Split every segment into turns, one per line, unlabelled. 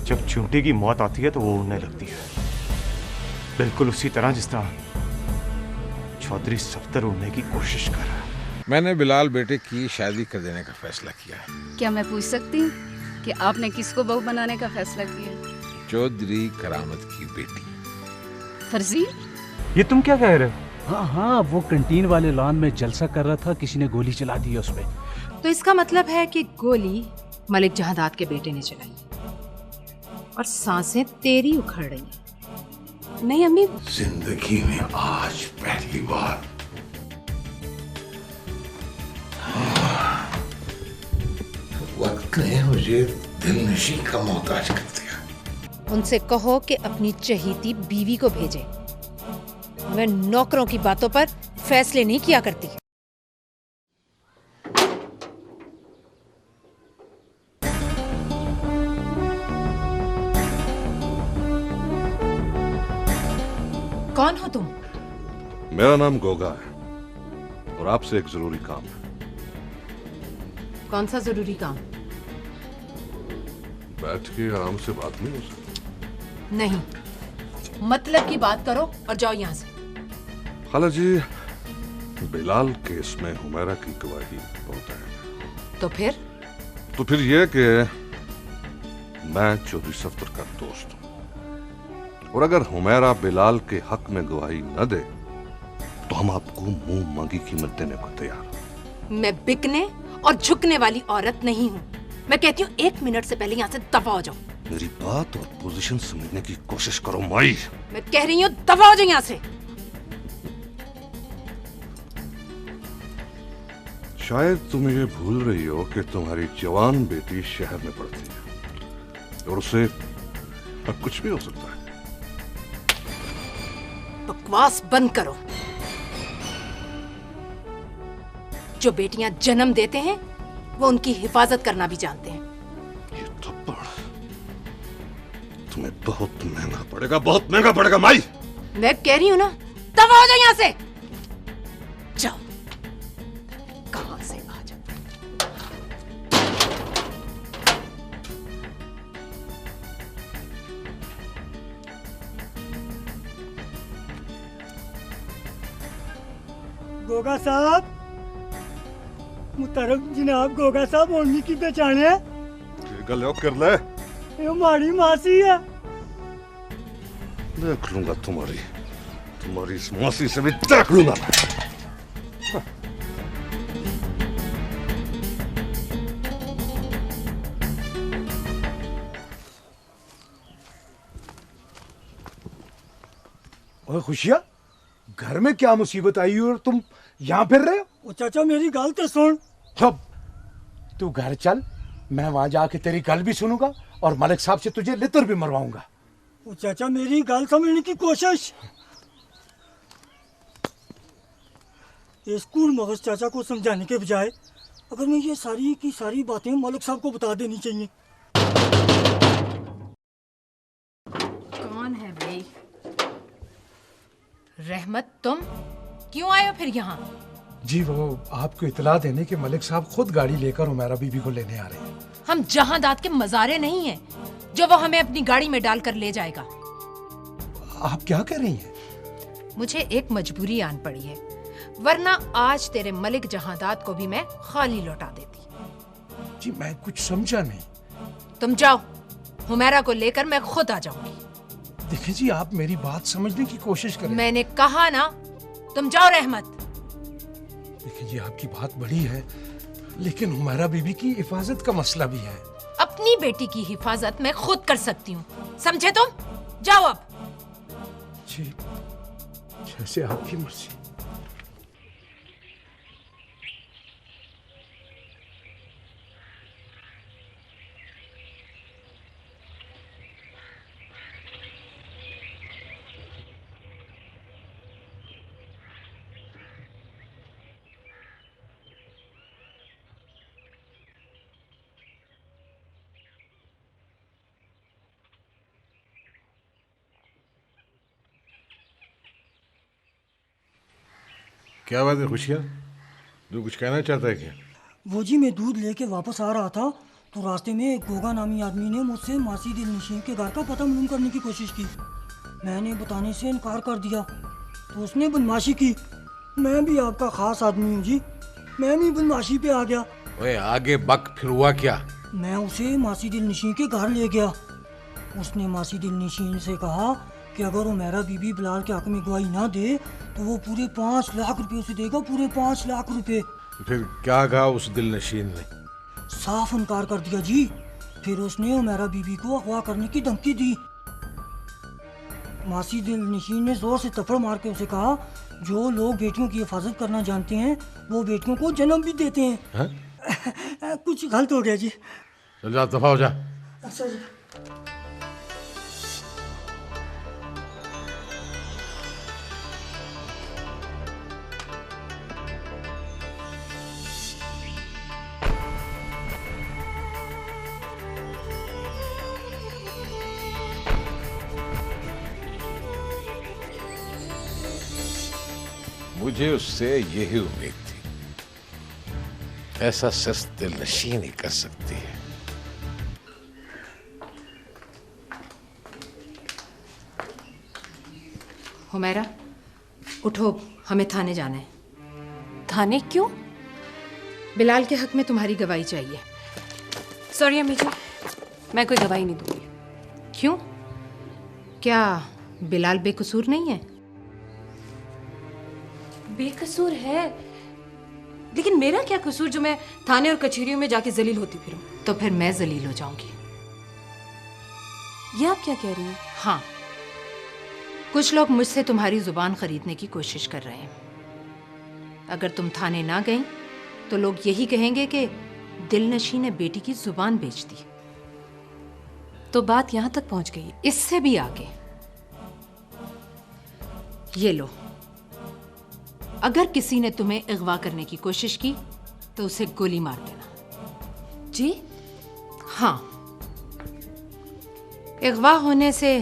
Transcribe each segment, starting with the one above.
जब चूंटी की मौत आती है तो वो उड़ने लगती है, बिल्कुल उसी तरह जिस तरह चौधरी सफ्दर उड़ने की कोशिश कर रहा है।
मैंने बिलाल बेटे की शादी कर देने का फैसला किया है।
क्या मैं पूछ सकती हूँ कि आपने किसको बहू बनाने का फैसला किया?
चौधरी करामत की बेटी।
फर्जी,
ये तुम क्या कह रहे हो?
हाँ हाँ, वो कैंटीन वाले लॉन में जलसा कर रहा था, किसी ने गोली चला दी उस पे।
तो इसका मतलब है कि गोली मलिक जहादात के बेटे ने चलाई और सांसें तेरी उखड़ रही हैं। नहीं अम्मी,
जिंदगी में आज पहली बार वक्त ने मुझे दिलनशी का मोहताज कर दिया।
उनसे कहो कि अपनी चहीती बीवी को भेजे। मैं नौकरों की बातों पर फैसले नहीं किया करती। कौन हो तुम?
मेरा नाम गोगा है और आपसे एक जरूरी काम है।
कौन सा जरूरी काम?
बैठ के आराम से बात नहीं हो सकती?
नहीं, मतलब की बात करो और जाओ यहाँ से।
खाला जी, बिलाल केस में हुमैरा की गवाही बहुत है।
तो फिर
यह कि मैं चौधरी सफ्दर का दोस्त हूं और अगर हुमैरा बिलाल के हक में गवाही न दे तो हम आपको मुंह मांगी कीमत देने को तैयार हैं।
मैं बिकने और झुकने वाली औरत नहीं हूँ। मैं कहती हूँ 1 मिनट से पहले यहाँ से दफा हो जाओ।
मेरी बात और पोजीशन समझने की कोशिश करो माई।
मैं कह रही हूँ दफा हो जाओ यहाँ से।
शायद तुम ये भूल रही हो कि तुम्हारी जवान बेटी शहर में पढ़ती है और उसे अब कुछ भी हो सकता है।
बकवास बंद करो। जो बेटियां जन्म देते हैं वो उनकी हिफाजत करना भी जानते हैं।
ये थप्पड़ तुम्हें बहुत महंगा पड़ेगा, बहुत महंगा पड़ेगा माई।
मैं कह रही हूं ना, दफा हो जाओ यहाँ से। जाओ, कहां से आ जाओ।
गोगा साहब, मुतरम जनाब गोगा साहब होनी की पहचाने?
गल कर ले।
ये हमारी मासी है।
देख लूंगा तुम्हारी इस मासी से भी देख लूंगा।
ओए खुशिया, घर में क्या मुसीबत आई और तुम यहाँ फिर रहे हो?
ओ चाचा मेरी गल तो सुन।
चुप, तू घर चल, मैं वहां जाके तेरी गल भी सुनूंगा और मलिक साहब से तुझे लितर भी मरवाऊंगा।
ओ चाचा मेरी गल समझने की कोशिश। ये स्कूल मगज चाचा को समझाने के बजाय अगर मैं ये सारी की सारी बातें मलिक साहब को बता देनी चाहिए।
कौन है भाई? रहमत, तुम क्यों आए हो फिर यहाँ?
जी वो आपको इतला देने के मलिक साहब खुद गाड़ी लेकर हुमैरा बीबी को लेने आ रहे हैं।
हम जहादात के मजारे नहीं हैं जो वो हमें अपनी गाड़ी में डालकर ले जाएगा।
आप क्या कह रही हैं?
मुझे एक मजबूरी आन पड़ी है, वरना आज तेरे मलिक जहादात को भी मैं खाली लौटा देती।
जी मैं कुछ समझा नहीं।
तुम जाओ, हुमैरा को लेकर मैं खुद आ जाऊंगी।
देखिए जी, आप मेरी बात समझने की कोशिश करें।
मैंने कहा ना, तुम जाओ रहमत।
देखिए जी, आपकी बात बड़ी है लेकिन हुमैरा बीबी की हिफाजत का मसला भी है।
अपनी बेटी की हिफाजत मैं खुद कर सकती हूँ, समझे तुम? जाओ अब।
जी जैसे आपकी मर्जी।
क्या बात है खुशियाँ? तू कुछ कहना चाहता है क्या?
वो जी मैं दूध लेके वापस आ रहा था तो रास्ते में एक गोगा नामी आदमी ने मुझसे मासी दिल नशीन के घर का पता मालूम करने की कोशिश की। मैंने बताने से इनकार कर दिया तो उसने बदमाशी की। मैं भी आपका खास आदमी हूँ जी, मैं भी बदमाशी पे आ गया।
ओए आगे बक, फिर हुआ क्या?
मैं उसे मासी दिल नशीन के घर ले गया। उसने मासी दिल नशीन से कहा कि अगर वो मेरा बीबी बिलाल के हक में गवाही ना दे तो वो पूरे 5 लाख रुपए उसे देगा, पूरे 5 लाख रुपए।
फिर क्या कहा उस दिल नशीन ने?
साफ इनकार कर दिया जी। फिर उसने उमेरा बीबी को अगवा करने की धमकी दी। मासी दिल नशीन ने जोर से थप्पड़ मार के उसे कहा, जो लोग बेटियों की हिफाजत करना जानते हैं वो बेटियों को जन्म भी देते हैं। कुछ गलत हो गया जी।
चल जा, दफा हो जा।
अच्छा जी।
मुझे उससे यही उम्मीद थी। ऐसा सिर्फ दिल नशीन ही कर सकती है।
हुमैरा उठो, हमें थाने जाना है।
थाने क्यों?
बिलाल के हक में तुम्हारी गवाही चाहिए।
सॉरी अम्मी जी, मैं कोई गवाही नहीं दूंगी।
क्यों? क्या बिलाल बेकसूर नहीं है?
बेकसूर है, लेकिन मेरा क्या कसूर जो मैं थाने और कचहरियों में जाके जलील होती फिरूं?
तो फिर मैं जलील हो जाऊंगी।
ये आप क्या कह रही हैं?
हाँ, कुछ लोग मुझसे तुम्हारी जुबान खरीदने की कोशिश कर रहे हैं। अगर तुम थाने ना गई तो लोग यही कहेंगे कि दिलनशी ने बेटी की जुबान बेच दी।
तो बात यहां तक पहुंच गई।
इससे भी आगे, ये लो, अगर किसी ने तुम्हें अगवा करने की कोशिश की तो उसे गोली मार देना।
जी?
हाँ, अगवा होने से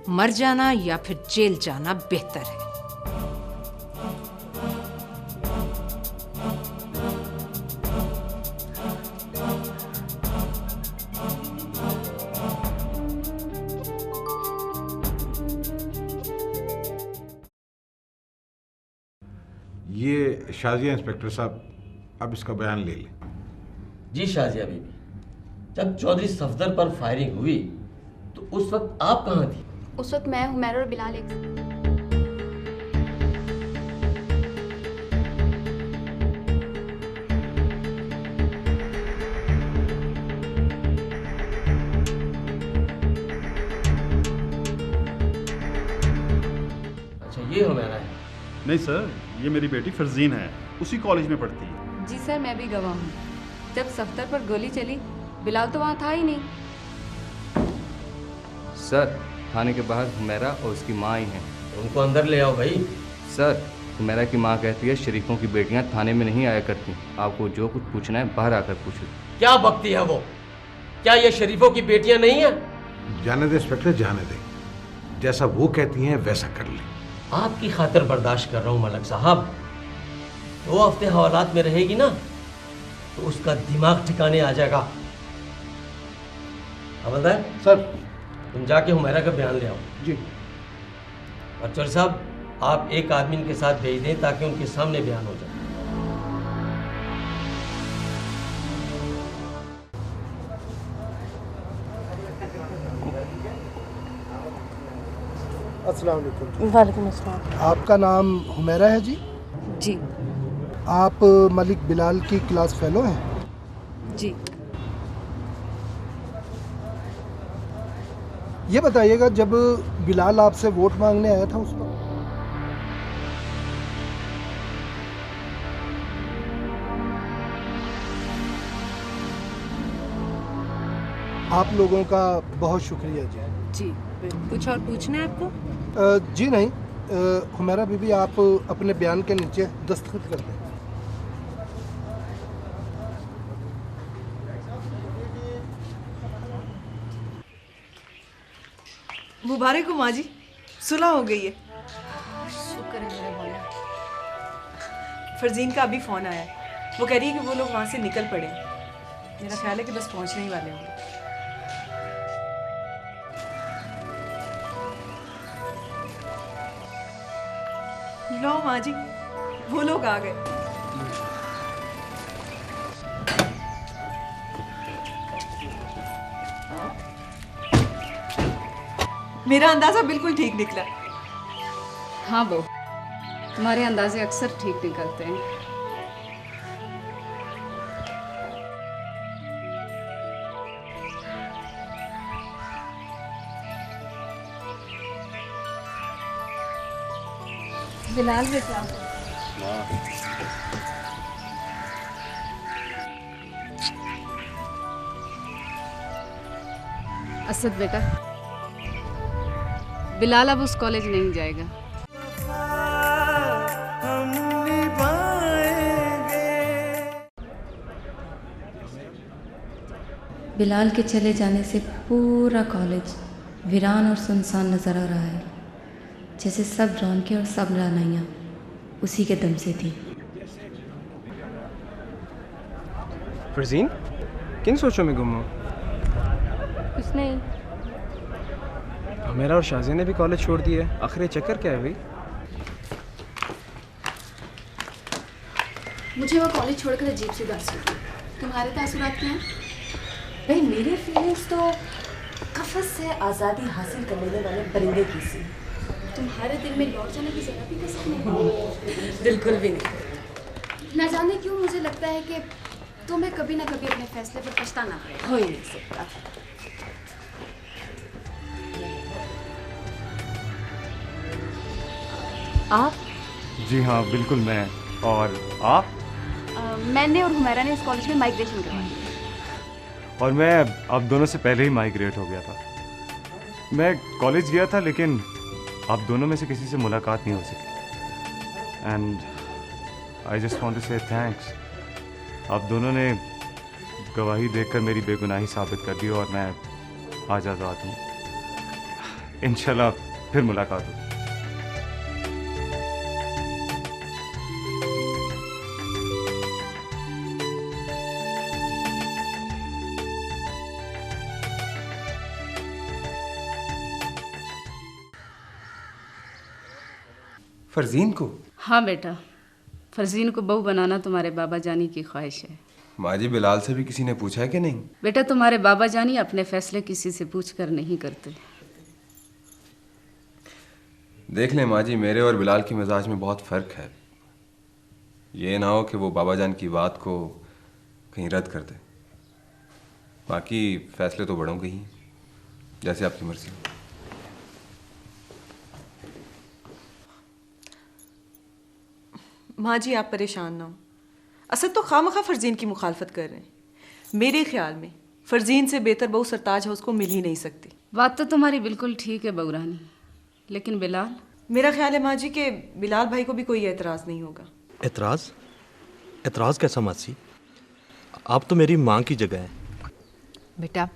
मर जाना या फिर जेल जाना बेहतर है।
ये शाजिया इंस्पेक्टर साहब, अब इसका बयान ले लें।
जी शाजिया बीबी, जब चौधरी सफदर पर फायरिंग हुई तो उस वक्त आप कहाँ थी?
उस वक्त मैं, हुमैरा और बिलाल एक
अच्छा, ये हुमैरा है?
नहीं सर, ये मेरी बेटी फरजीन है, उसी कॉलेज में पढ़ती है।
जी सर, मैं भी गवाह हूँ। जब सफ्तर पर गोली चली बिलाल तो वहाँ था ही नहीं।
सर, थाने के बाहर हुमैरा और उसकी माँ आई हैं।
उनको अंदर ले आओ भाई।
सर, हुमैरा की माँ कहती है शरीफों की बेटियाँ थाने में नहीं आया करती। आपको जो कुछ पूछना है बाहर आकर पूछो।
क्या बकती है वो? क्या ये शरीफों की बेटियां नहीं है?
जाने दे इंस्पेक्टर, जाने दे। जैसा वो कहती हैं वैसा कर ले।
आपकी खातिर बर्दाश्त कर रहा हूँ मलक साहब। 2 हफ्ते हवालात में रहेगी ना तो उसका दिमाग ठिकाने आ जाएगा। हवलदार
सर,
तुम जाके हुमैरा का बयान ले आओ।
जी।
और चौधरी साहब, आप एक आदमी के साथ भेज दें ताकि उनके सामने बयान हो जाए।
अस्सलाम वालेकुम।
वालेकुम अस्सलाम।
आपका नाम हुमैरा है जी?
जी।
आप मलिक बिलाल की क्लास फेलो हैं?
जी।
ये बताइएगा, जब बिलाल आपसे वोट मांगने आया था उस वक्त आप लोगों का बहुत शुक्रिया जी।
जी, कुछ और पूछना है आपको?
जी नहीं, हुमैरा बीबी, आप अपने बयान के नीचे दस्तखत कर दें।
मुबारक हो माँ जी, सुलह हो गई है।
शुक्र है मेरे मौला।
फरजीन का अभी फोन आया है, वो कह रही है कि वो लोग वहाँ से निकल पड़े हैं। मेरा ख्याल है कि बस पहुंचने ही वाले होंगे। लो माँ जी, वो लोग आ गए। मेरा अंदाजा बिल्कुल ठीक निकला।
हाँ बो, तुम्हारे अंदाजे अक्सर ठीक निकलते हैं। बिलाल बेटा, असद बेटा, बिलाल अब उस कॉलेज नहीं जाएगा।
बिलाल के चले जाने से पूरा कॉलेज वीरान और सुनसान नज़र आ रहा है, जैसे सब रौनकें और सब रानाइयाँ उसी के दम से थी।
फरजीन, किन सोचों में गुम हो?
कुछ नहीं।
मेरा और शाज़िया ने भी कॉलेज छोड़ दिया है। आखिर ये चक्कर क्या है भाई?
मुझे वो कॉलेज छोड़कर अजीब सी उदासी हुई। तुम्हारे तासुरात क्या हैं? भाई मेरे फीलिंग्स तो कफस से आज़ादी हासिल करने वाले परिंदे की सी। तुम्हारे दिल में लौट जाने की जरा भी कसक नहीं।
बिल्कुल भी नहीं।
ना जाने क्यों मुझे लगता है कि तुम्हें कभी ना कभी अपने फैसले पर पछताना पड़ेगा।
हो ही नहीं सकता।
आप?
जी हाँ बिल्कुल मैं। और आप?
मैंने और हुमैरा ने इस कॉलेज में माइग्रेशन करवाई।
और मैं आप दोनों से पहले ही माइग्रेट हो गया था। मैं कॉलेज गया था लेकिन आप दोनों में से किसी से मुलाकात नहीं हो सकी। And I just want to say thanks. आप दोनों ने गवाही देकर मेरी बेगुनाही साबित कर दी और मैं आज आज़ाद हूँ। इंशाल्लाह फिर मुलाकात हो।
फरजीन को?
हाँ बेटा, फरजीन को बहू बनाना तुम्हारे बाबा जानी की ख्वाहिश है।
माँ जी, बिलाल से भी किसी ने पूछा है कि नहीं?
बेटा तुम्हारे बाबा जानी अपने फैसले किसी से पूछ कर नहीं करते।
देख लें माँ जी, मेरे और बिलाल की मिजाज में बहुत फ़र्क है। ये ना हो कि वो बाबा जान की बात को कहीं रद्द कर दे। बाकी फैसले तो बड़ों के ही, जैसे आपकी मर्जी।
माँ जी आप परेशान ना हो। असद तो खामखा फरजीन की मुखालफत कर रहे हैं। मेरे ख्याल में फरजीन से बेहतर बहू सरताज है उसको मिल ही नहीं सकती।
बात तो तुम्हारी बिल्कुल ठीक है बहू रानी, लेकिन बिलाल?
मेरा ख्याल है माँ जी कि बिलाल भाई को भी कोई एतराज़ नहीं होगा।
एतराज़? एतराज़ कैसा मासी? आप तो मेरी माँ की जगह है।
बेटा,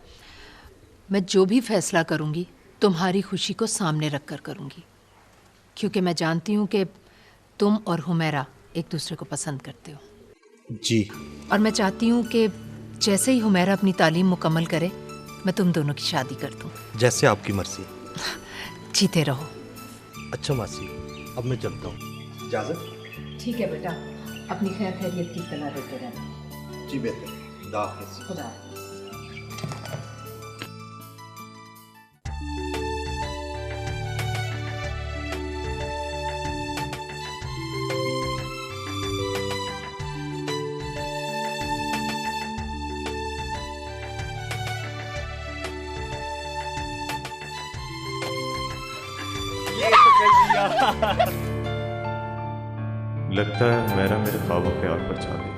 मैं जो भी फैसला करूँगी तुम्हारी खुशी को सामने रख कर करूँगी, क्योंकि मैं जानती हूँ कि तुम और हुमैरा एक दूसरे को पसंद करते हो।
जी।
और मैं चाहती हूँ कि जैसे ही हुमैरा अपनी तालीम मुकम्मल करे मैं तुम दोनों की शादी कर दूँ।
जैसे आपकी मर्जी।
जीते रहो।
अच्छा मासी, अब मैं चलता हूँ। इजाज़त?
ठीक है बेटा, अपनी खैर खैरियत की इत्तला देते रहना।
जी बेहतर। खुदा हाफ़िज़।
खुदा।
लगता है मेरा मेरे ख्वाबों पे आग पर छा गई।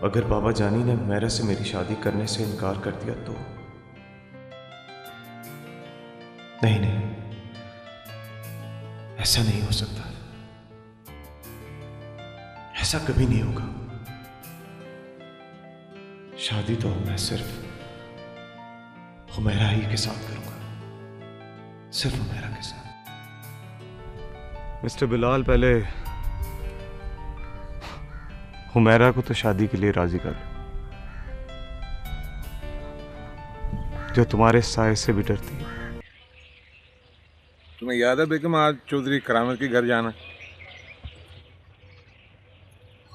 अगर बाबा जानी ने हुमैरा से मेरी शादी करने से इनकार कर दिया तो नहीं, ऐसा नहीं हो सकता। ऐसा कभी नहीं होगा। शादी तो मैं सिर्फ हुमैरा ही के साथ करूंगा, सिर्फ हुमैरा के साथ। मिस्टर बिलाल, पहले हुमैरा को तो शादी के लिए राजी कर लो, जो तुम्हारे साए से भी डरती है।
तुम्हें याद है बेगम आज चौधरी करामत के घर जाना?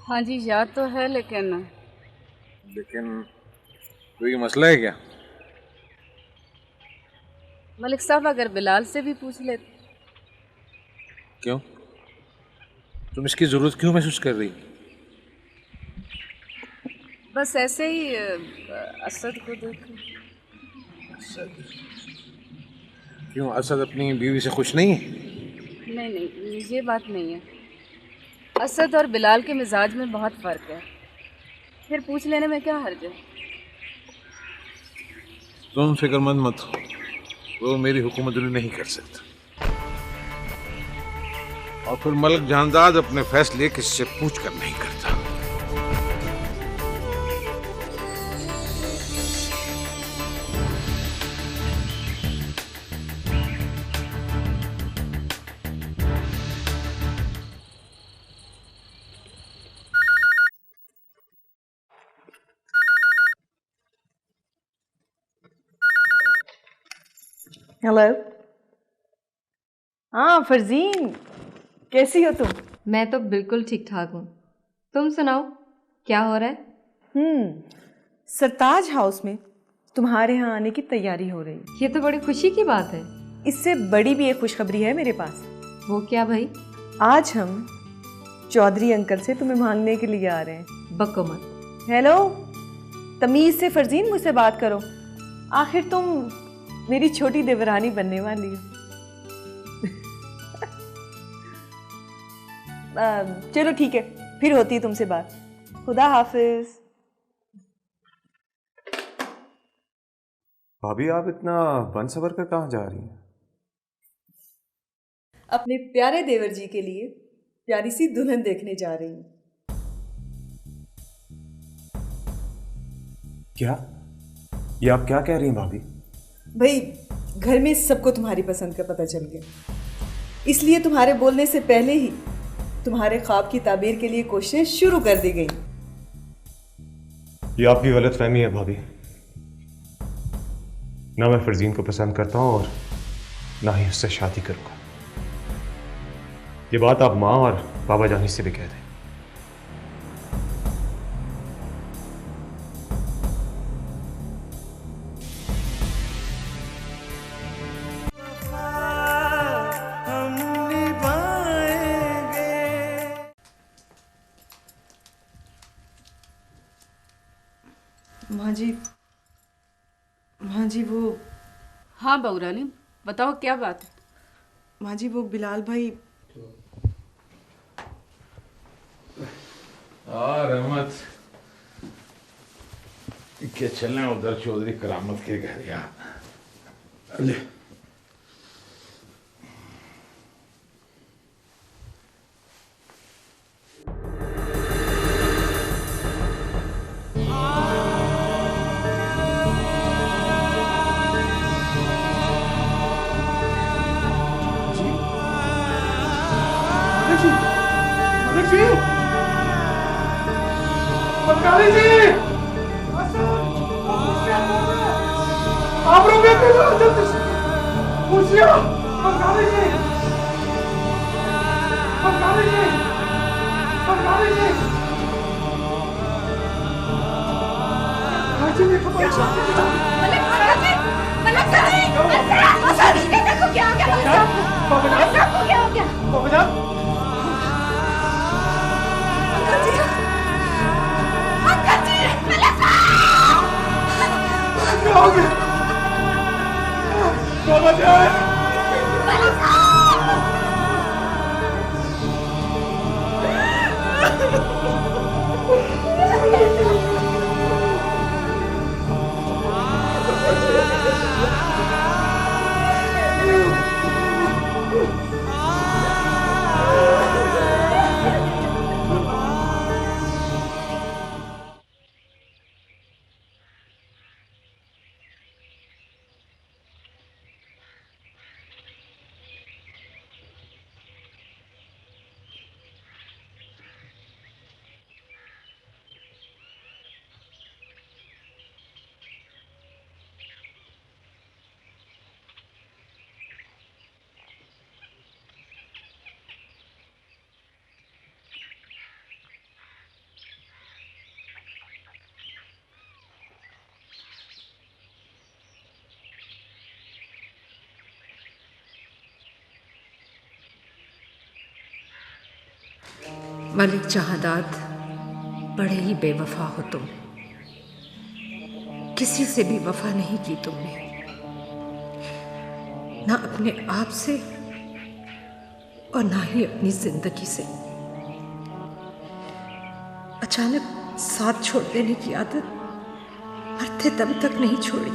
हाँ जी याद तो है, लेकिन
कोई मसला है क्या?
मलिक साहब अगर बिलाल से भी पूछ लेते।
क्यों? तुम इसकी जरूरत क्यों महसूस कर रही?
बस ऐसे ही असद को देखो।
क्यों, असद अपनी बीवी से खुश नहीं है?
नहीं, ये बात नहीं है। असद और बिलाल के मिजाज में बहुत फ़र्क है, फिर पूछ लेने में क्या हर्ज है।
तुम फिक्रमंद मत हो, वो मेरी हुकूमत नहीं कर सकता। और फिर मलिक जानदाद अपने फैसले किससे पूछ कर नहीं करता।
हेलो। हाँ फरजीन, कैसी हो तुम?
मैं तो बिल्कुल ठीक ठाक हूँ। तुम सुनाओ, क्या हो रहा है?
सरताज हाउस में तुम्हारे यहाँ आने की तैयारी हो रही है।
ये तो बड़ी खुशी की बात है।
इससे बड़ी भी एक खुशखबरी है मेरे पास।
वो क्या भाई?
आज हम चौधरी अंकल से तुम्हें मांगने के लिए आ रहे हैं।
बको मत।
हेलो, तमीज से फरजीन मुझसे बात करो। आखिर तुम मेरी छोटी देवरानी बनने वाली हो। चलो ठीक है, फिर होती है तुमसे बात। खुदा हाफिज।
भाभी, आप इतना बन सवर कर कहाँ जा रही हैं?
अपने प्यारे देवर जी के लिए प्यारी सी दुल्हन देखने जा रही हूँ।
क्या? ये आप क्या कह रही हैं भाभी?
भाई, घर में सबको तुम्हारी पसंद का पता चल गया, इसलिए तुम्हारे बोलने से पहले ही तुम्हारे ख्वाब की ताबीर के लिए कोशिश शुरू कर दी गई।
ये आपकी गलतफहमी है भाभी। ना मैं फरजीन को पसंद करता हूँ और ना ही उससे शादी करूंगा। ये बात आप माँ और बाबा जानी से भी कह दें।
माँ जी वो।
हाँ बहूरानी, बताओ क्या बात है?
माँ जी वो बिलाल भाई।
रहमत के चलने उधर चौधरी करामत के घर। यहाँ ले।
आप लोग जल्दी से पूछिए। बाबा जान
मलिक जहादात, बड़े ही बेवफा हो तुम। किसी से भी वफा नहीं की तुमने, ना अपने आप से और ना ही अपनी जिंदगी से। अचानक साथ छोड़ देने की आदत मरते दम तक नहीं छोड़ी।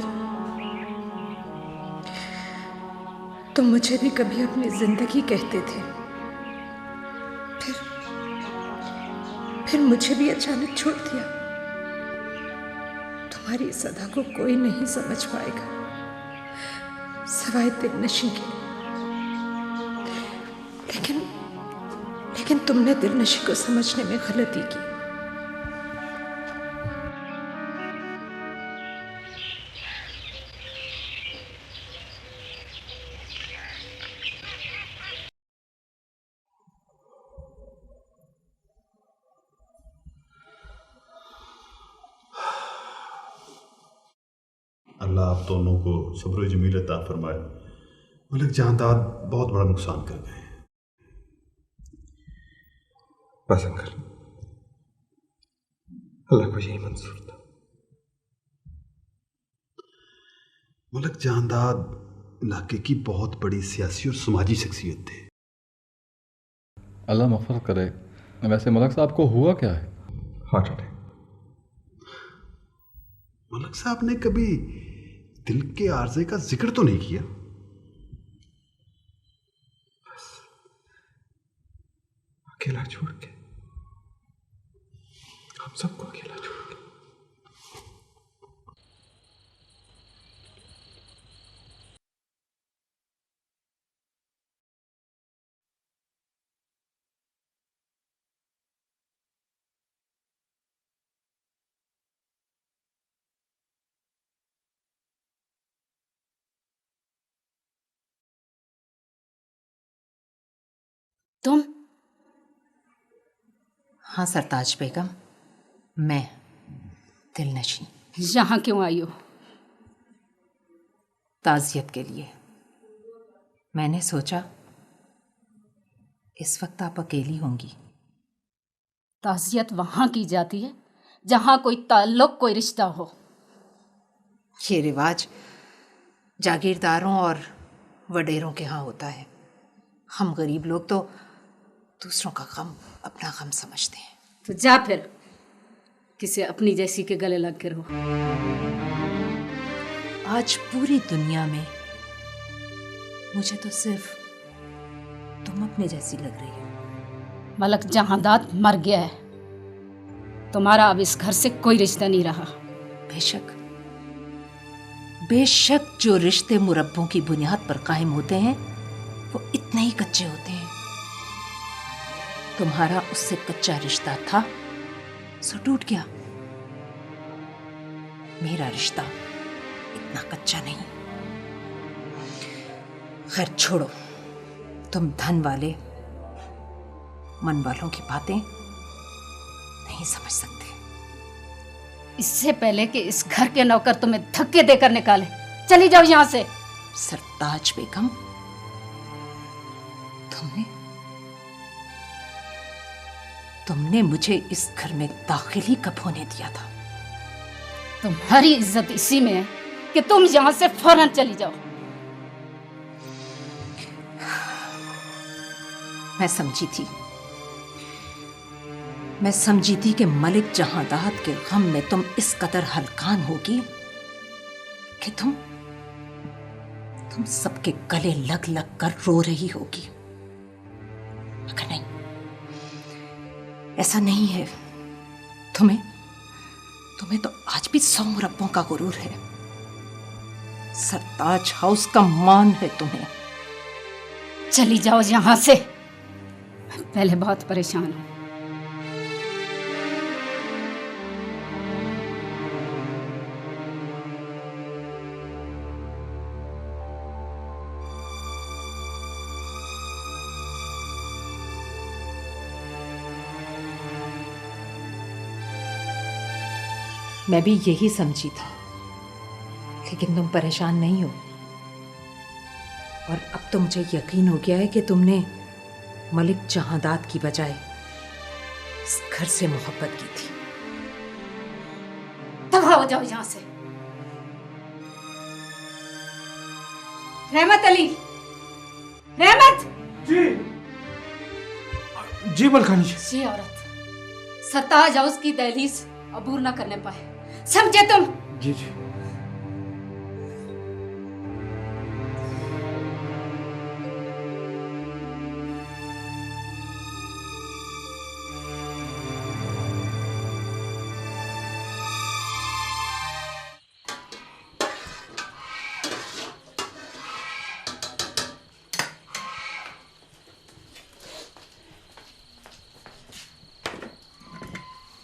तुम मुझे भी कभी अपनी जिंदगी कहते थे, फिर मुझे भी अचानक छोड़ दिया। तुम्हारी इस अदा को कोई नहीं समझ पाएगा सवाए दिलनशी के। लेकिन तुमने दिलनशी को समझने में गलती की।
अल्लाह आप दोनों को सब्र जमील अता फरमाए। मलिक जहादात बहुत बड़ा नुकसान कर गए हैं।
बस अंकल, अल्लाह को यही मंजूर था।
मलिक जहादात इलाके की बहुत बड़ी सियासी और समाजी शख्सियत थे।
अल्लाह मग़फ़िरत करे। वैसे मलिक साहब को हुआ क्या है?
Heart attack.
मलिक साहब ने कभी दिल के आर्जे का जिक्र तो नहीं किया।
बस अकेला छोड़ के, हम सबको अकेला छोड़ के।
तुम? हाँ सरताज बेगम, मैं दिलनशी।
यहाँ क्यों आई हो?
ताज़ियत के लिए। मैंने सोचा इस वक्त आप अकेली होंगी।
ताज़ियत वहाँ की जाती है जहाँ कोई ताल्लुक, कोई रिश्ता हो।
ये रिवाज जागीरदारों और वडेरों के यहाँ होता है। हम गरीब लोग तो दूसरों का गम अपना गम समझते हैं।
तो जा फिर किसी अपनी जैसी के गले लग के रहो।
आज पूरी दुनिया में मुझे तो सिर्फ तुम अपने जैसी लग रही हो।
मलिक जहादात मर गया है, तुम्हारा अब इस घर से कोई रिश्ता नहीं रहा।
बेशक जो रिश्ते मुरब्बों की बुनियाद पर कायम होते हैं वो इतने ही कच्चे होते हैं। तुम्हारा उससे कच्चा रिश्ता था, सो टूट गया। मेरा रिश्ता इतना कच्चा नहीं। खैर छोड़ो, तुम धन वाले मन वालों की बातें नहीं समझ सकते।
इससे पहले कि इस घर के नौकर तुम्हें धक्के देकर निकाले, चली जाओ यहाँ से।
सरताज बेगम, तुमने मुझे इस घर में दाखिल ही कब होने दिया था?
तुम्हारी इज्जत इसी में है कि तुम यहाँ से फौरन चली जाओ।
मैं समझी थी कि मलिक जहादात के गम में तुम इस कदर हलकान होगी कि तुम सबके गले लग लग कर रो रही होगी। मगर नहीं, ऐसा नहीं है। तुम्हें तो आज भी 100 मुरब्बों का गुरूर है। सरताज हाउस का मान है तुम्हें।
चली जाओ यहाँ से, पहले बहुत परेशान हूँ।
मैं भी यही समझी थी, लेकिन तुम परेशान नहीं हो। और अब तो मुझे यकीन हो गया है कि तुमने मलिक जहादात की बजाय इस घर से मोहब्बत की थी।
दफा हो जाओ यहाँ से। रहमत अली, रहमत।
जी मलखानी जी।
ये औरत सरताज हाउस की दहलीज अबूर ना करने पाए, समझे तुम?
जी जी।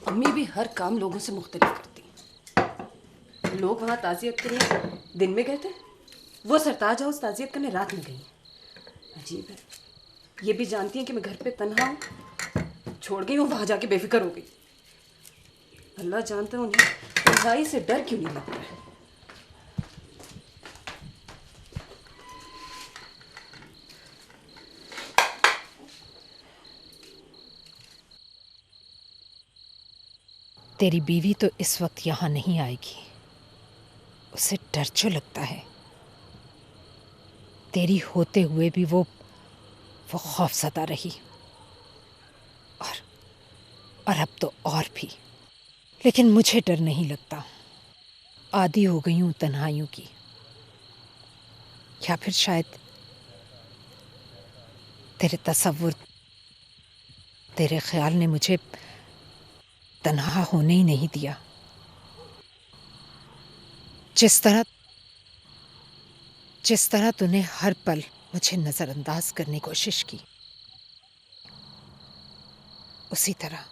अम्मी भी हर काम लोगों से मुख्तलिफ करती। लोग वहाँ ताज़ियत के लिए दिन में गए थे, वो सरताज हाउस ताज़ियत करने रात में गई। अजीब है, ये भी जानती हैं कि मैं घर पे तन्हा हूँ, छोड़ गई हूँ, वहाँ जाके बेफिक्र हो गई। अल्लाह जानता है उन्हें तन्हाई से डर क्यों नहीं लगता है।
तेरी बीवी तो इस वक्त यहाँ नहीं आएगी, उसे डर जो लगता है। तेरी होते हुए भी वो खौफज़दा रही, और अब तो और भी। लेकिन मुझे डर नहीं लगता, आदी हो गई हूँ तन्हाइयों की। या फिर शायद तेरे तसव्वुर, तेरे ख्याल ने मुझे तन्हा होने ही नहीं दिया। जिस तरह तूने हर पल मुझे नजरअंदाज करने की कोशिश की, उसी तरह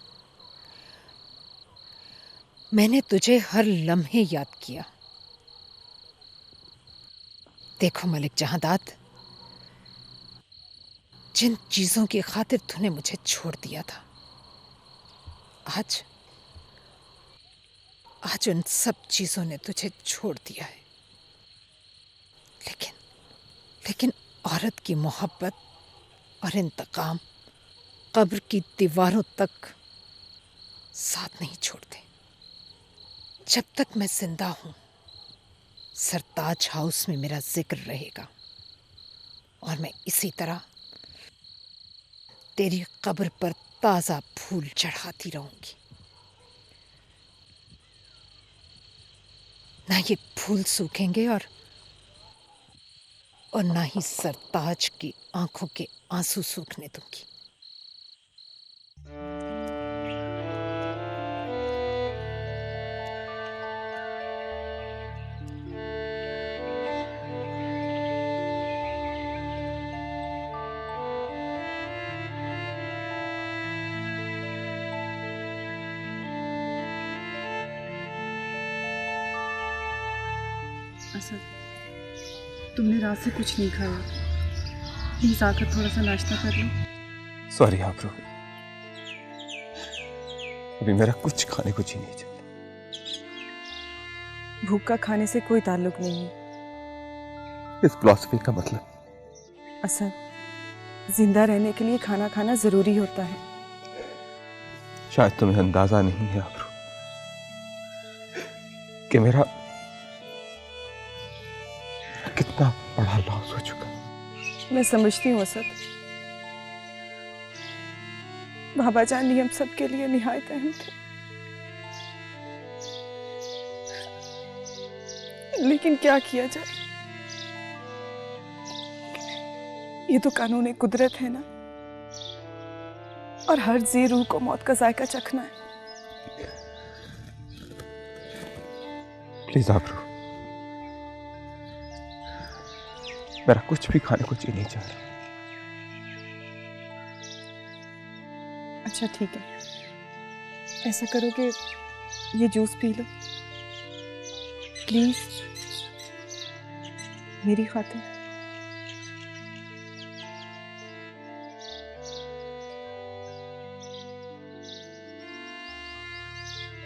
मैंने तुझे हर लम्हे याद किया। देखो मलिक जहांदाद, जिन चीजों की खातिर तूने मुझे छोड़ दिया था, आज उन सब चीजों ने तुझे छोड़ दिया है। लेकिन औरत की मोहब्बत और इंतकाम कब्र की दीवारों तक साथ नहीं छोड़ते। जब तक मैं जिंदा हूं, सरताज हाउस में मेरा जिक्र रहेगा, और मैं इसी तरह तेरी कब्र पर ताजा फूल चढ़ाती रहूंगी। ना ये फूल सूखेंगे और ना ही सरताज की आंखों के आंसू सूखने दूंगी।
असद, तुमने रात से कुछ नहीं खाया, प्लीज आकर थोड़ा सा नाश्ता कर लो।
सॉरी आबरू, अभी मेरा कुछ खाने को जी नहीं चाहता।
भूख का खाने से कोई ताल्लुक नहीं है।
इस फिलॉसफी का मतलब?
असद, जिंदा रहने के लिए खाना खाना जरूरी होता है।
शायद तुम्हें अंदाजा नहीं है आबरू कि मेरा कितना बड़ा लॉस हो चुका।
मैं समझती हूँ असद, बाबा जान नियम सबके लिए निहायत अहम थे, लेकिन क्या किया जाए, ये तो कानून कुदरत है ना, और हर जी रूह को मौत का जायका चखना है।
प्लीज आबरू, मेरा कुछ भी खाने को जी नहीं चाह रहा।
अच्छा ठीक है, ऐसा करो कि ये जूस पी लो प्लीज, मेरी खातिर।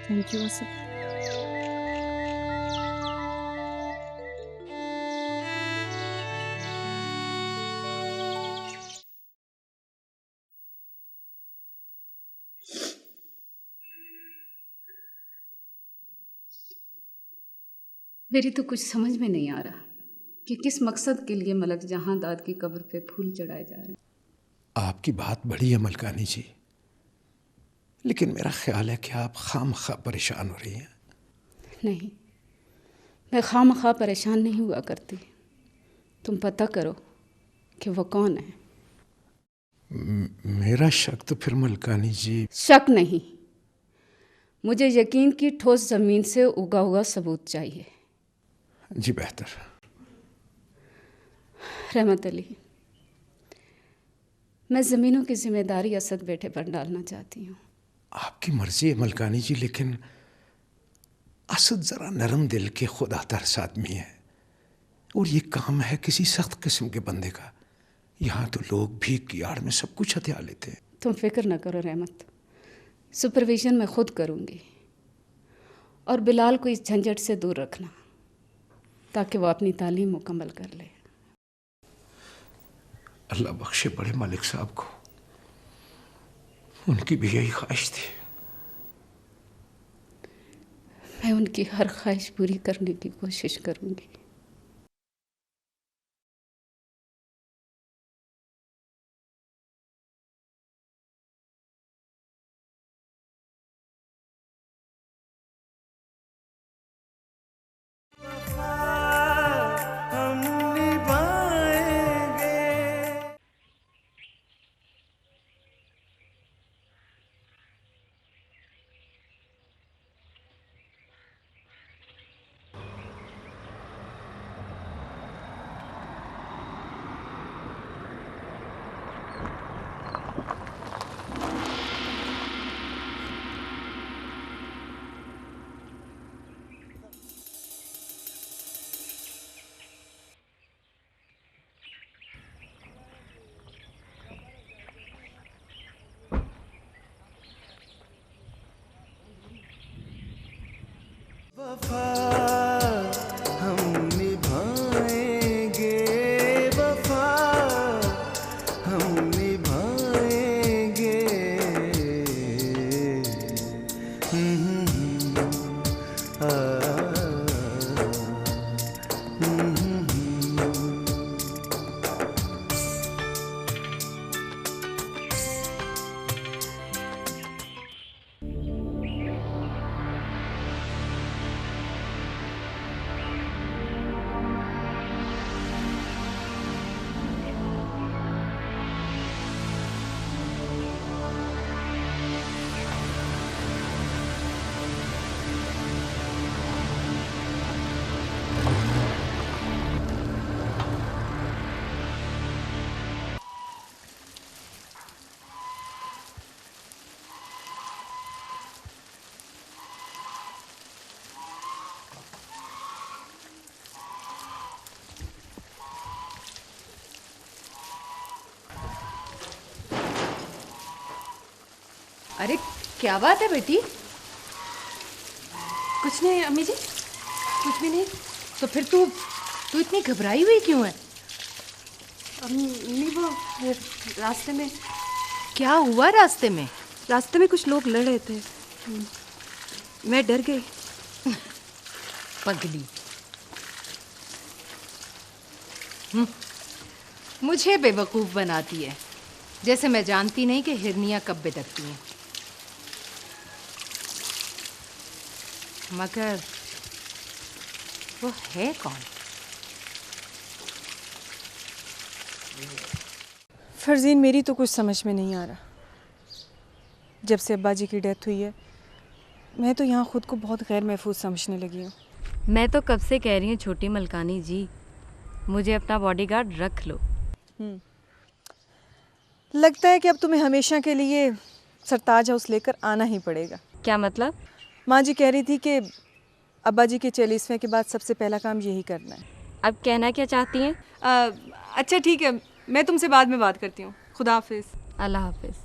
Thank you Asad.
मेरी तो कुछ समझ में नहीं आ रहा कि किस मकसद के लिए मलक जहां दाद की कब्र पे फूल चढ़ाए जा रहे हैं।
आपकी बात बड़ी है मलकानी जी, लेकिन मेरा ख्याल है कि आप खामखा परेशान हो रही हैं।
नहीं, मैं खामखा परेशान नहीं हुआ करती। तुम पता करो कि वो कौन है।
मेरा शक तो फिर मलकानी जी।
शक नहीं, मुझे यकीन की ठोस जमीन से उगा हुआ सबूत चाहिए।
जी बेहतर।
रहमत अली, मैं ज़मीनों की जिम्मेदारी असद बेटे पर डालना चाहती हूँ।
आपकी मर्जी है मलकानी जी, लेकिन असद जरा नरम दिल के खुदा तरस आदमी है और ये काम है किसी सख्त किस्म के बंदे का। यहाँ तो लोग भीख की आड़ में सब कुछ हथिया लेते हैं।
तुम फिक्र न करो रहमत, सुपरविजन मैं खुद करूँगी। और बिलाल को इस झंझट से दूर रखना ताकि वो अपनी तालीम मुकम्मल कर ले।
अल्लाह बख्शे बड़े मलिक साहब को, उनकी भी यही ख्वाहिश थी।
मैं उनकी हर ख्वाहिश पूरी करने की कोशिश करूँगी।
अरे क्या बात है बेटी?
कुछ नहीं अम्मी जी, कुछ भी नहीं।
तो फिर तू इतनी घबराई हुई क्यों है?
अम्मी वो रास्ते में।
क्या हुआ रास्ते में?
रास्ते में कुछ लोग लड़ रहे थे, मैं डर गई।
पगली, मुझे बेवकूफ़ बनाती है, जैसे मैं जानती नहीं कि हिरनियाँ कब बिदकती हैं। मगर वो है कौन?
फरजीन, मेरी तो कुछ समझ में नहीं आ रहा। जब से अब्बा जी की डेथ हुई है, मैं तो यहाँ खुद को बहुत गैर महफूज समझने लगी हूँ।
मैं तो कब से कह रही हूँ छोटी मलकानी जी, मुझे अपना बॉडीगार्ड रख लो।
लगता है कि अब तुम्हें हमेशा के लिए सरताज हाउस लेकर आना ही पड़ेगा।
क्या मतलब?
माँ जी कह रही थी कि अब्बा जी के 40वें के बाद सबसे पहला काम यही करना है।
अब कहना क्या चाहती हैं?
अच्छा ठीक है, मैं तुमसे बाद में बात करती हूँ। खुदा हाफिज।
अल्लाह हाफिज।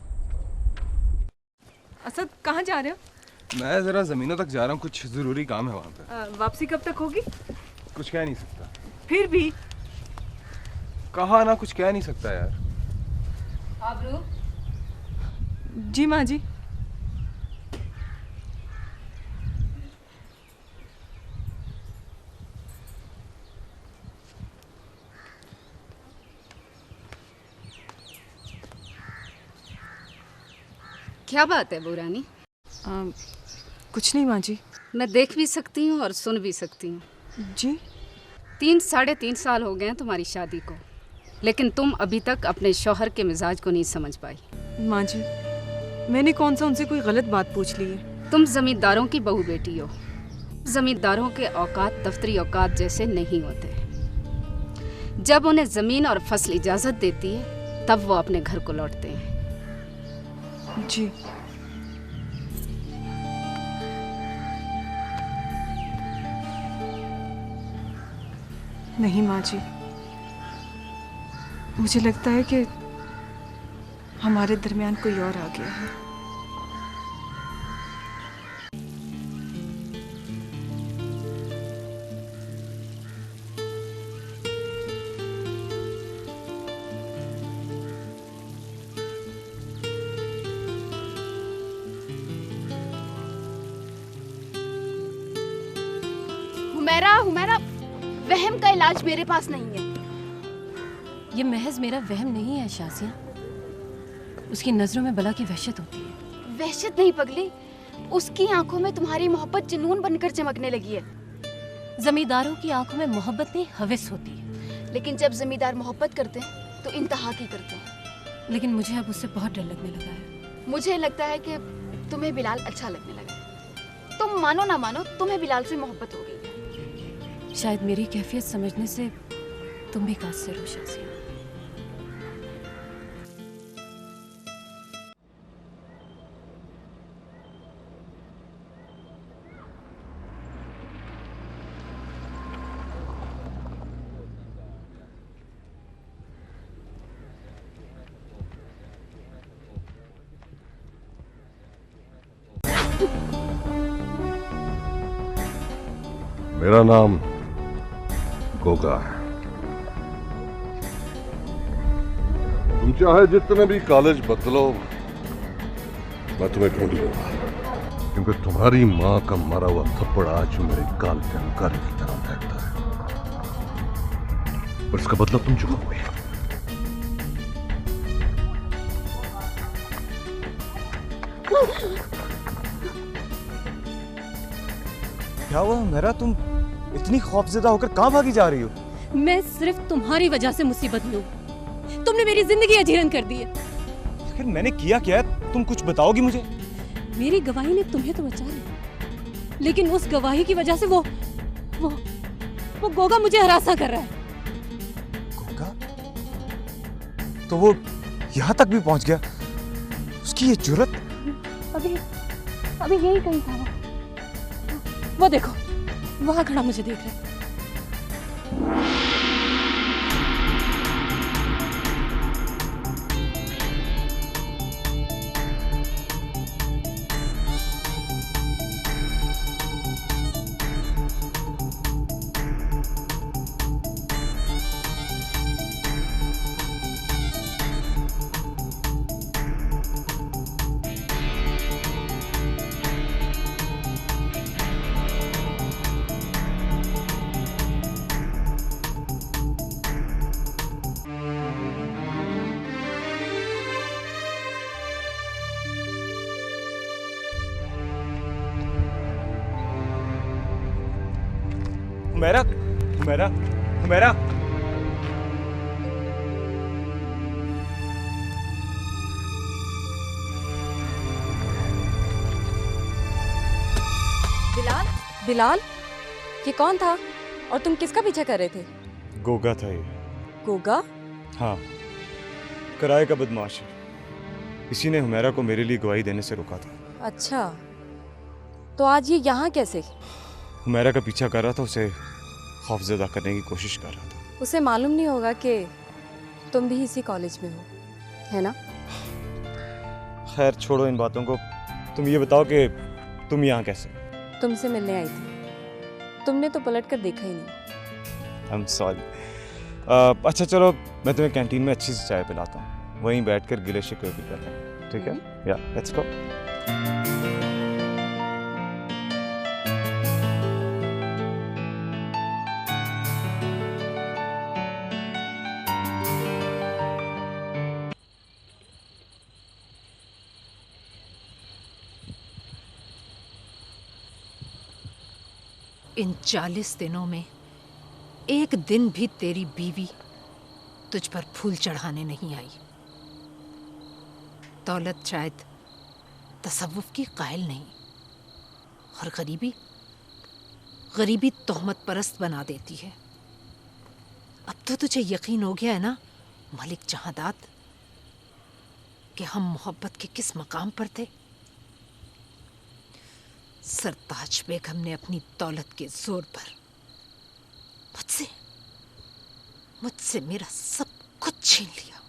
असद, कहाँ जा रहे हो?
मैं ज़रा ज़मीनों तक जा रहा हूँ, कुछ ज़रूरी काम है वहाँ पे।
वापसी कब तक होगी?
कुछ कह नहीं सकता।
फिर भी
कहा ना, कुछ कह नहीं सकता यार।
आबरू? जी माँ जी।
क्या बात है बुरानी?
कुछ नहीं माँ जी।
मैं देख भी सकती हूँ और सुन भी सकती हूँ।
जी?
3-3.5 साल हो गए हैं तुम्हारी शादी को, लेकिन तुम अभी तक अपने शौहर के मिजाज को नहीं समझ पाई।
माँ जी, मैंने कौन सा उनसे कोई गलत बात पूछ ली है?
तुम जमींदारों की बहू बेटी हो। जमींदारों के औकात दफ्तरी औकात जैसे नहीं होते। जब उन्हें जमीन और फसल इजाजत देती है तब वो अपने घर को लौटते हैं।
जी। नहीं माँ जी, मुझे लगता है कि हमारे दरमियान कोई और आ गया है।
हुमैरा, वहम का इलाज मेरे पास नहीं है।
ये महज मेरा वहम नहीं है शाजिया, उसकी नजरों में बला की वहशत होती है।
वहशत नहीं पगली, उसकी आंखों में तुम्हारी मोहब्बत जुनून बनकर चमकने लगी है।
जमींदारों की आंखों में मोहब्बत नहीं हवस होती है।
लेकिन जब जमींदार मोहब्बत करते हैं तो इंतहा की करते हैं।
लेकिन मुझे अब उससे बहुत डर लगने लगा है।
मुझे लगता है कि तुम्हें बिलाल अच्छा लगने लगा है। तुम मानो ना मानो, तुम्हें बिलाल से मोहब्बत हो गई।
शायद मेरी कैफियत समझने से तुम भी कासिर हो शाजिया।
मेरा नाम गोगा है। तुम चाहे जितने भी कॉलेज बदलो, मैं तुम्हें ढूंढ लूंगा, क्योंकि तुम्हारी मां का मारा हुआ थप्पड़ आज मेरे गाल के अंगारे की तरह महकता है, और इसका बदला तुम चुकाओगे।
क्या हुआ मेरा? तुम इतनी खौफजदा होकर कहाँ भागी जा रही हो?
मैं सिर्फ तुम्हारी वजह से मुसीबत में हूँ। तुमने मेरी जिंदगी अजीरन कर दी है।
आखिर मैंने किया क्या है? तुम कुछ बताओगी मुझे?
मेरी गवाही ने तुम्हें तो बचा लिया, लेकिन उस गवाही की वजह से वो गोगा मुझे हरासा कर रहा है।
गोगा? तो वो यहाँ तक भी पहुंच गया? उसकी ये जुर्रत?
अभी यही कहीं था वो देखो, वहां खड़ा मुझे देख रहा है।
हुमैरा, हुमैरा, हुमैरा।
बिलाल, ये कौन था और तुम किसका पीछा कर रहे थे?
गोगा था ये।
गोगा?
हाँ, किराए का बदमाश है। इसी ने हुमैरा को मेरे लिए गवाही देने से रोका था।
अच्छा, तो आज ये यहाँ कैसे?
हुमैरा का पीछा कर रहा था, उसे खौफजदा करने की कोशिश कर रहा था।
उसे मालूम नहीं होगा कि तुम भी इसी कॉलेज में हो, है ना?
खैर छोड़ो इन बातों को। तुम ये बताओ कि तुम यहाँ कैसे?
तुमसे मिलने आई थी, तुमने तो पलट कर देखा ही नहीं।
I'm sorry। अच्छा चलो, मैं तुम्हें कैंटीन में अच्छी सी चाय पिलाता हूँ, वहीं बैठकर गिले शिकवे भी करते हैं, ठीक है? या लेट्स गो।
इन 40 दिनों में एक दिन भी तेरी बीवी तुझ पर फूल चढ़ाने नहीं आई। दौलत शायद तसव्वुफ की कायल नहीं, और गरीबी तोहमत परस्त बना देती है। अब तो तुझे यकीन हो गया है ना मलिक जहांदाद, कि हम मोहब्बत के किस मकाम पर थे। सरताज बेगम ने अपनी दौलत के जोर पर मुझसे मेरा सब कुछ छीन लिया,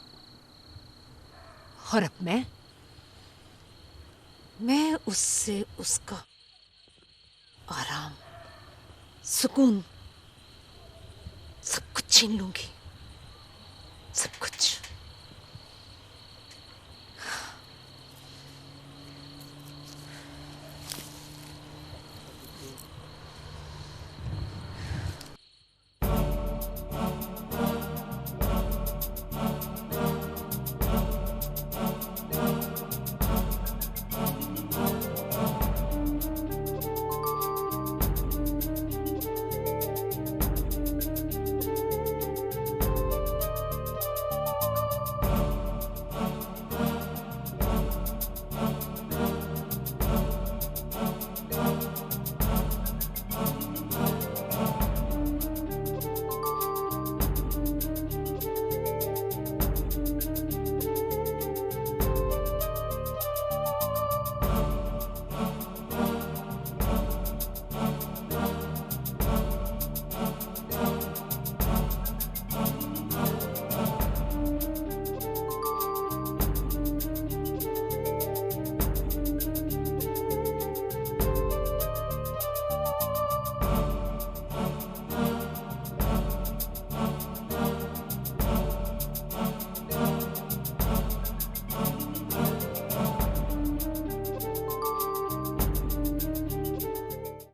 और अब मैं उससे उसका आराम, सुकून सब कुछ छीन लूंगी, सब कुछ।